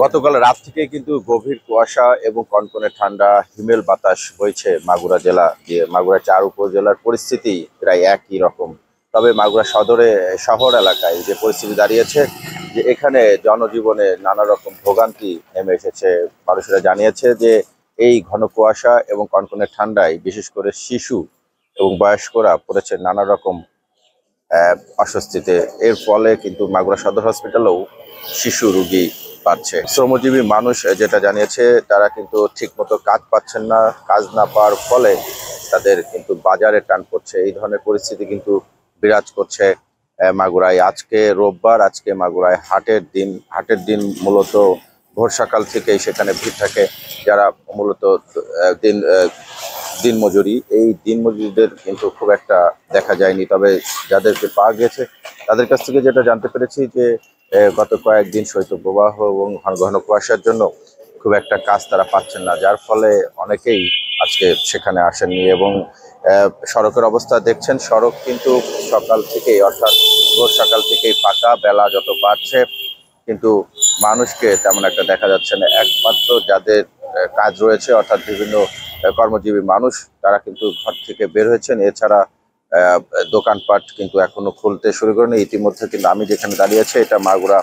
গতকাল রাত থেকে কিন্তু গভীর কুয়াশা এবং কনকনে ঠান্ডা হিমেল বাতাস বইছে মাগুরা জেলা দিয়ে। মাগুরা ৪ উপজেলার পরিস্থিতি প্রায় একই রকম। তবে মাগুরা সদরে শহর এলাকায় যে পরিস্থিতি দাঁড়িয়েছে, যে এখানে জনজীবনে নানা রকম ভোগান্তি নেমে এসেছে। মানুষেরা জানিয়েছে যে এই ঘন কুয়াশা এবং কনকনে ঠান্ডায় বিশেষ করে শিশু এবং বয়স্করা পড়েছে নানা রকম অস্বস্তিতে। এর ফলে কিন্তু মাগুরা সদর হসপিটালেও শিশু রোগী পাচ্ছে। শ্রমজীবী মানুষ যেটা জানিয়েছে, তারা কিন্তু ঠিকমতো কাজ পাচ্ছেন না। কাজ না পাওয়ার ফলে তাদের কিন্তু বাজারে টান পড়ছে। এই ধরনের পরিস্থিতি কিন্তু বিরাজ করছে মাগুরায়। আজকে রোববার, আজকে মাগুরায় হাটের দিন মূলত ভোর সকাল থেকেই সেখানে ভিড় থাকে। যারা মূলত দিন দিনমজুরি, এই দিনমজুরিদের কিন্তু খুব একটা দেখা যায়নি। তবে যাদেরকে পাওয়া গেছে তাদের কাছ থেকে যেটা জানতে পেরেছি যে গত কয়েকদিন শৈত্যপ্রবাহ এবং ঘন ঘন কুয়াশার জন্য খুব একটা কাজ তারা পাচ্ছেন না, যার ফলে অনেকেই আজকে সেখানে আসেননি। এবং সড়কের অবস্থা দেখছেন, সড়ক কিন্তু সকাল থেকেই, অর্থাৎ ভোর সকাল থেকেই ফাঁকা। বেলা যত বাড়ছে কিন্তু মানুষকে তেমন একটা দেখা যাচ্ছে না। একমাত্র যাদের কাজ রয়েছে, অর্থাৎ বিভিন্ন কর্মজীবী মানুষ, তারা কিন্তু ঘর থেকে বের হয়েছেন। এছাড়া আহ, দোকানপাট কিন্তু এখনো খুলতে শুরু করেনি। ইতিমধ্যে কিন্তু আমি যেখানে দাঁড়িয়ে আছি, এটা মাগুরা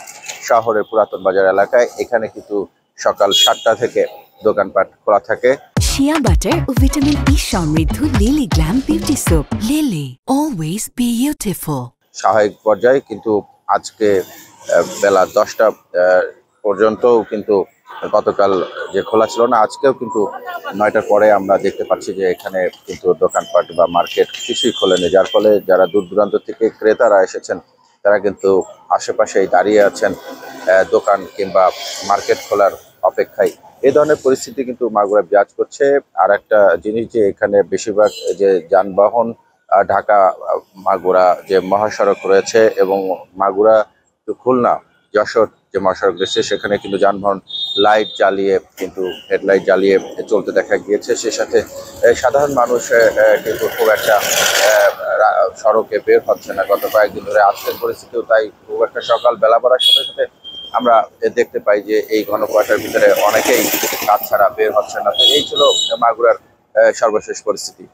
শহরের পুরাতন বাজার এলাকায়। এখানে কিন্তু সকাল 7টা থেকে দোকানপাট খোলা থাকে। শিয়া বাটার ও ভিটামিন ই সমৃদ্ধ lily glam beauty soap. Lily, always beautiful. স্বাভাবিক পর্যায়ে কিন্তু আজকে বেলা 10টা পর্যন্তও কিন্তু গতকাল যে খোলা ছিল না, আজকেও কিন্তু 9টার পরে আমরা দেখতে পাচ্ছি যে এখানে কিন্তু দোকানপাট বা মার্কেট কিছুই খোলেনি। যার ফলে যারা দূর দূরান্ত থেকে ক্রেতারা এসেছেন, তারা কিন্তু আশেপাশেই দাঁড়িয়ে আছেন দোকান কিংবা মার্কেট খোলার অপেক্ষায়। এই ধরনের পরিস্থিতি কিন্তু মাগুরা বিরাজ করছে। আর একটা জিনিস, যে এখানে বেশিরভাগ যে যানবাহন ঢাকা মাগুরা যে মহাসড়ক রয়েছে এবং মাগুরা টু খুলনা যশোর যে মহাসড়ক রয়েছে, সেখানে কিন্তু যানবাহন লাইট জ্বালিয়ে, কিন্তু হেডলাইট জ্বালিয়ে চলতে দেখা গিয়েছে। সে সাথে সাধারণ মানুষ কিন্তু খুব একটা সড়কে বের হচ্ছে না গত কয়েকদিন ধরে। আজকের পরিস্থিতিও তাই। খুব একটা সকাল বেলা বাড়ার সাথে সাথে আমরা দেখতে পাই যে এই ঘন কুয়াশার ভিতরে অনেকেই কাজ ছাড়া বের হচ্ছে না। তো এই ছিল মাগুরার সর্বশেষ পরিস্থিতি।